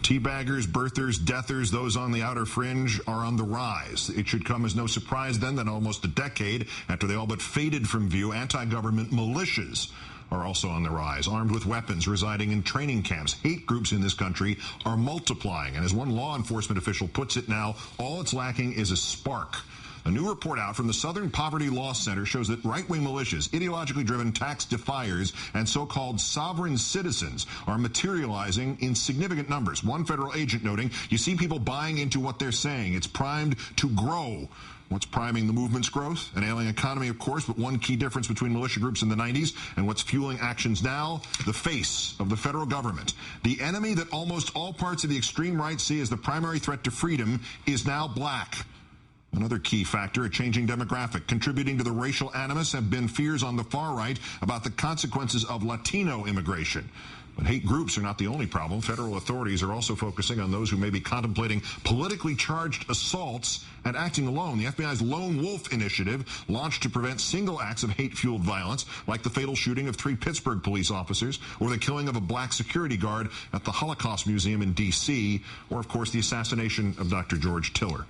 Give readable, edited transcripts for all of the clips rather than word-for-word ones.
Teabaggers, birthers, deathers, those on the outer fringe are on the rise. It should come as no surprise then that almost a decade after they all but faded from view, anti-government militias are also on the rise, armed with weapons, residing in training camps. Hate groups in this country are multiplying, and as one law enforcement official puts it now, all it's lacking is a spark. A new report out from the Southern Poverty Law Center shows that right-wing militias, ideologically driven tax defiers, and so-called sovereign citizens are materializing in significant numbers. One federal agent noting, you see people buying into what they're saying. It's primed to grow. What's priming the movement's growth? An ailing economy, of course, but one key difference between militia groups in the 90s and what's fueling actions now, the face of the federal government. The enemy that almost all parts of the extreme right see as the primary threat to freedom is now black. Another key factor, a changing demographic. Contributing to the racial animus have been fears on the far right about the consequences of Latino immigration. But hate groups are not the only problem. Federal authorities are also focusing on those who may be contemplating politically charged assaults and acting alone. The FBI's Lone Wolf Initiative, launched to prevent single acts of hate-fueled violence, like the fatal shooting of 3 Pittsburgh police officers, or the killing of a black security guard at the Holocaust Museum in D.C., or, of course, the assassination of Dr. George Tiller.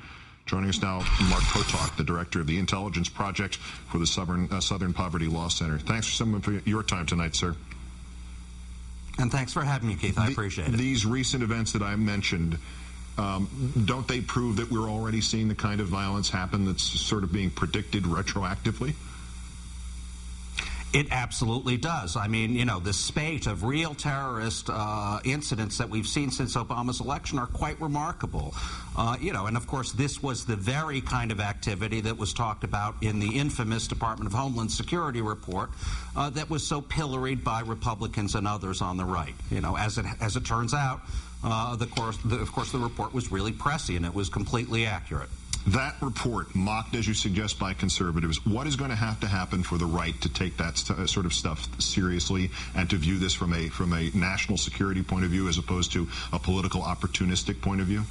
Joining us now, Mark Potok, the director of the Intelligence Project for the Southern Poverty Law Center. Thanks for your time tonight, sir. And thanks for having me, Keith. I appreciate it. These recent events that I mentioned, don't they prove that we're already seeing the kind of violence happen that's sort of being predicted retroactively? It absolutely does. I mean, you know, the spate of real terrorist incidents that we've seen since Obama's election are quite remarkable. You know, and of course, this was the very kind of activity that was talked about in the infamous Department of Homeland Security report that was so pilloried by Republicans and others on the right. You know, as it turns out, of course, the report was really prescient. It was completely accurate. That report, mocked, as you suggest, by conservatives, what is going to happen for the right to take that sort of stuff seriously and to view this from a national security point of view as opposed to a political opportunistic point of view?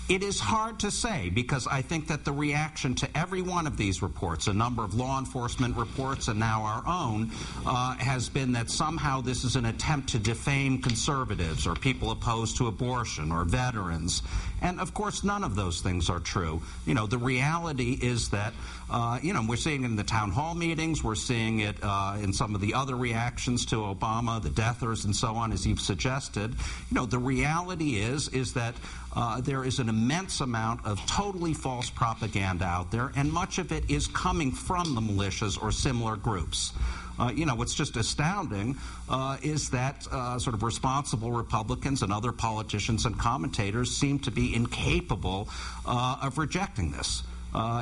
It is hard to say, because I think that the reaction to every one of these reports, a number of law enforcement reports and now our own, has been that somehow this is an attempt to defame conservatives or people opposed to abortion or veterans. And of course, none of those things are true. You know, the reality is that, you know, we're seeing it in the town hall meetings, we're seeing it in some of the other reactions to Obama, the deathers and so on, as you've suggested. You know, the reality is that there is an immense amount of totally false propaganda out there, and much of it is coming from the militias or similar groups. You know, what's just astounding is that sort of responsible Republicans and other politicians and commentators seem to be incapable of rejecting this.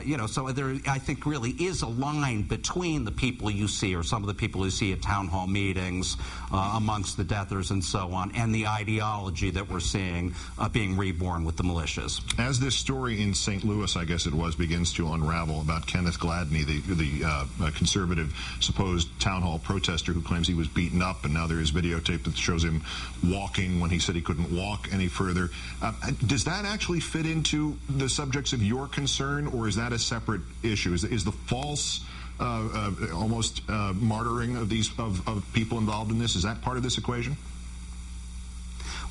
You know, so there, I think, really is a line between the people you see, or some of the people you see at town hall meetings, amongst the deathers and so on, and the ideology that we're seeing being reborn with the militias. As this story in St. Louis, I guess it was, begins to unravel about Kenneth Gladney, the conservative supposed town hall protester who claims he was beaten up, and now there is videotape that shows him walking when he said he couldn't walk any further. Does that actually fit into the subjects of your concern, or is that a separate issue? Is the false almost martyring of people involved in this, is that part of this equation?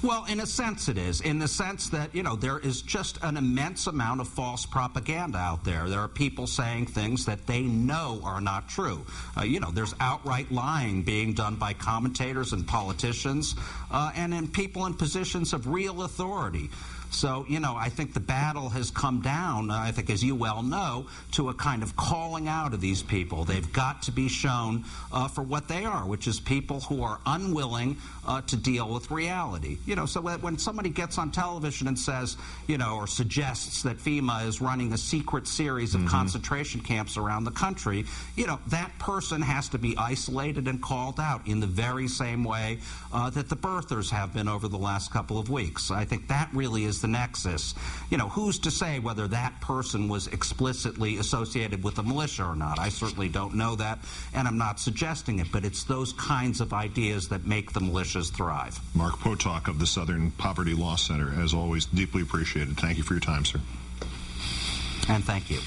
Well, in a sense it is, in the sense that, you know, there is just an immense amount of false propaganda out there. There are people saying things that they know are not true. You know, there's outright lying being done by commentators and politicians and in people in positions of real authority. So, you know, I think the battle has come down, I think, as you well know, to a kind of calling out of these people. They've got to be shown for what they are, which is people who are unwilling to deal with reality. You know, so when somebody gets on television and says, you know, or suggests that FEMA is running a secret series of concentration camps around the country, you know, that person has to be isolated and called out in the very same way that the birthers have been over the last couple of weeks. I think that really is the nexus. You know, who's to say whether that person was explicitly associated with the militia or not? I certainly don't know that, and I'm not suggesting it, but it's those kinds of ideas that make the militias thrive. Mark Potok of the Southern Poverty Law Center, as always, deeply appreciated. Thank you for your time, sir. And thank you.